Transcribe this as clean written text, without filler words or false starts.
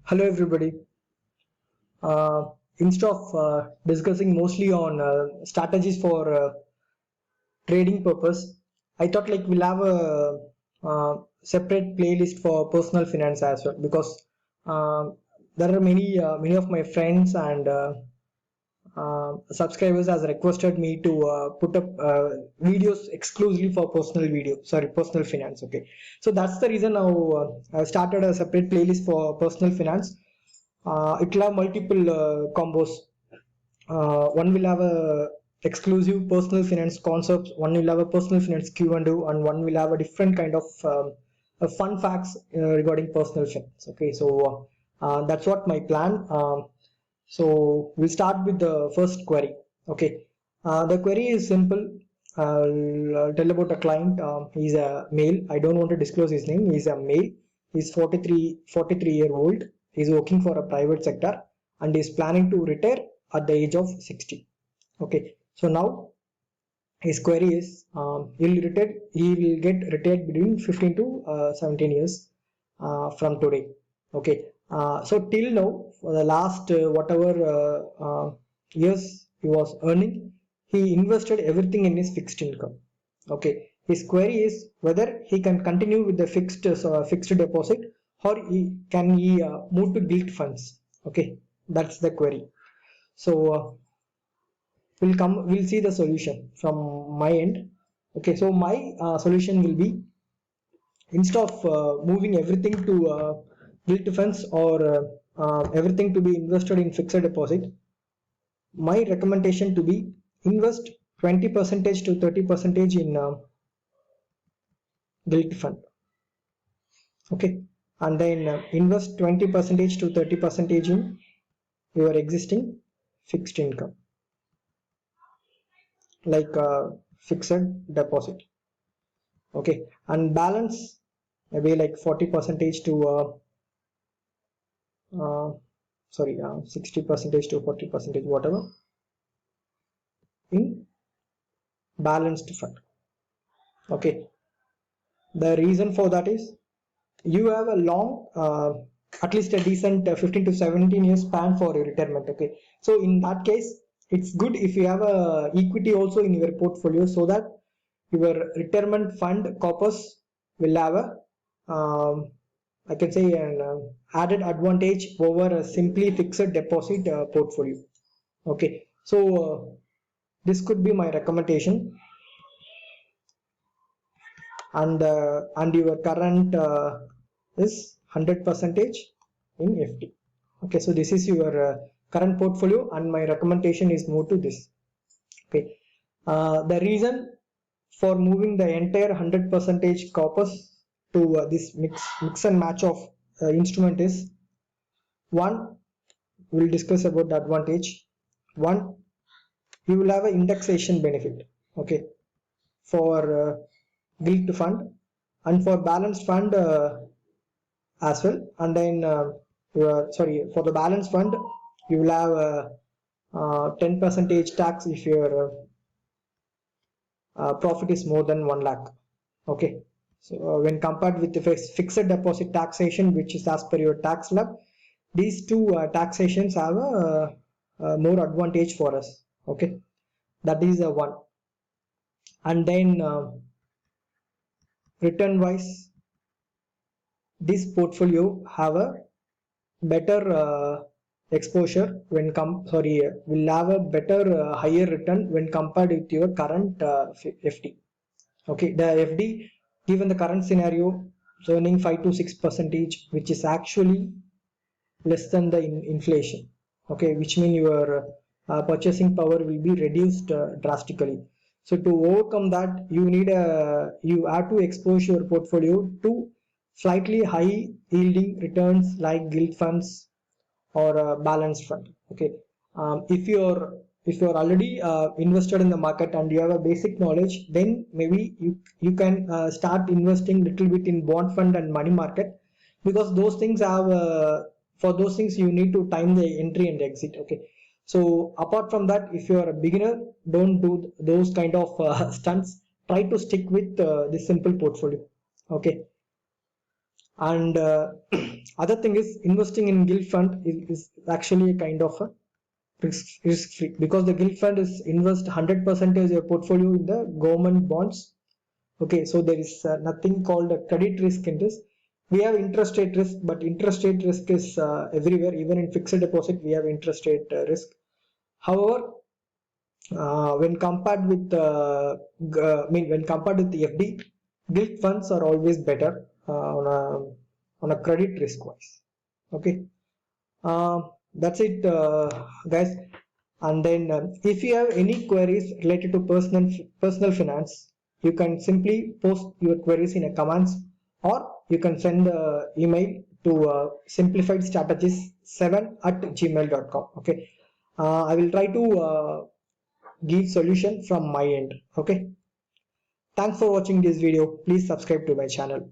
Hello everybody. Instead of discussing mostly on strategies for trading purpose, I thought like we'll have a separate playlist for personal finance as well because there are many of my friends and subscribers has requested me to put up videos exclusively for personal finance. Okay, so that's the reason now I started a separate playlist for personal finance. It will have multiple combos. One will have a exclusive personal finance concepts. One will have a personal finance Q&A, and one will have a different kind of fun facts regarding personal finance. Okay, so that's what my plan. So we'll start with the first query. Okay, the query is simple. I'll tell about a client. He's a male. I don't want to disclose his name. He's a male. He's 43-year-old. He's working for a private sector and is planning to retire at the age of 60. Okay, so now his query is he will get retired between 15 to 17 years from today. Okay, so till now for the last whatever years he was earning, he invested everything in his fixed income. Okay, his query is whether he can continue with the fixed deposit, or he move to gilt funds. Okay, that's the query. So we'll see the solution from my end. Okay, so my solution will be, instead of moving everything to gilt funds or everything to be invested in fixed deposit, my recommendation to be invest 20 percentage to 30 percentage in gilt fund. Okay, and then invest 20 percentage to 30 percentage in your existing fixed income, like fixed deposit. Okay, and balance maybe like 40 percentage to uh, 60 percentage to 40 percentage, whatever, in balanced fund. Okay, the reason for that is you have a long at least a decent 15 to 17 years span for your retirement. Okay, so in that case it's good if you have a equity also in your portfolio, so that your retirement fund corpus will have a I can say an added advantage over a simply fixed deposit portfolio. Okay, so this could be my recommendation. And your current is 100 percentage in FD. Okay, so this is your current portfolio, and my recommendation is move to this. Okay, the reason for moving the entire 100 percentage corpus to this mix and match of instrument is, one, we'll discuss about the advantage. One, you will have an indexation benefit. Okay, for gilt fund and for balanced fund as well. And then for the balanced fund you will have 10 percentage tax if your profit is more than 1 lakh. Okay, so when compared with the fixed deposit taxation, which is as per your tax slab, these two taxations have a more advantage for us. Okay, that is one. And then return wise, this portfolio have a better exposure when will have a better higher return when compared with your current FD. Okay, the FD, given the current scenario, is earning 5 to 6 percentage, which is actually less than the inflation. Okay, which means your purchasing power will be reduced drastically. So to overcome that, you have to expose your portfolio to slightly high yielding returns like gilt funds or balanced fund. Okay, if you're already invested in the market and you have a basic knowledge, then maybe you can start investing little bit in bond fund and money market, because those things have for those things you need to time the entry and exit. Okay, so apart from that, if you are a beginner, don't do those kind of stunts. Try to stick with this simple portfolio. Okay, And other thing is investing in gilt fund is actually a kind of a risk free, because the gilt fund is invest 100% of your portfolio in the government bonds. Okay, so there is nothing called a credit risk in this. We have interest rate risk, but interest rate risk is everywhere. Even in fixed deposit, we have interest rate risk. However, when compared with when compared with the FD, gilt funds are always better on a credit risk wise. Okay, that's it, guys. And then if you have any queries related to personal finance, you can simply post your queries in a comments, or you can send email to simplifiedstrategies7@gmail.com. Okay, I will try to give solution from my end. Okay, thanks for watching this video. Please subscribe to my channel.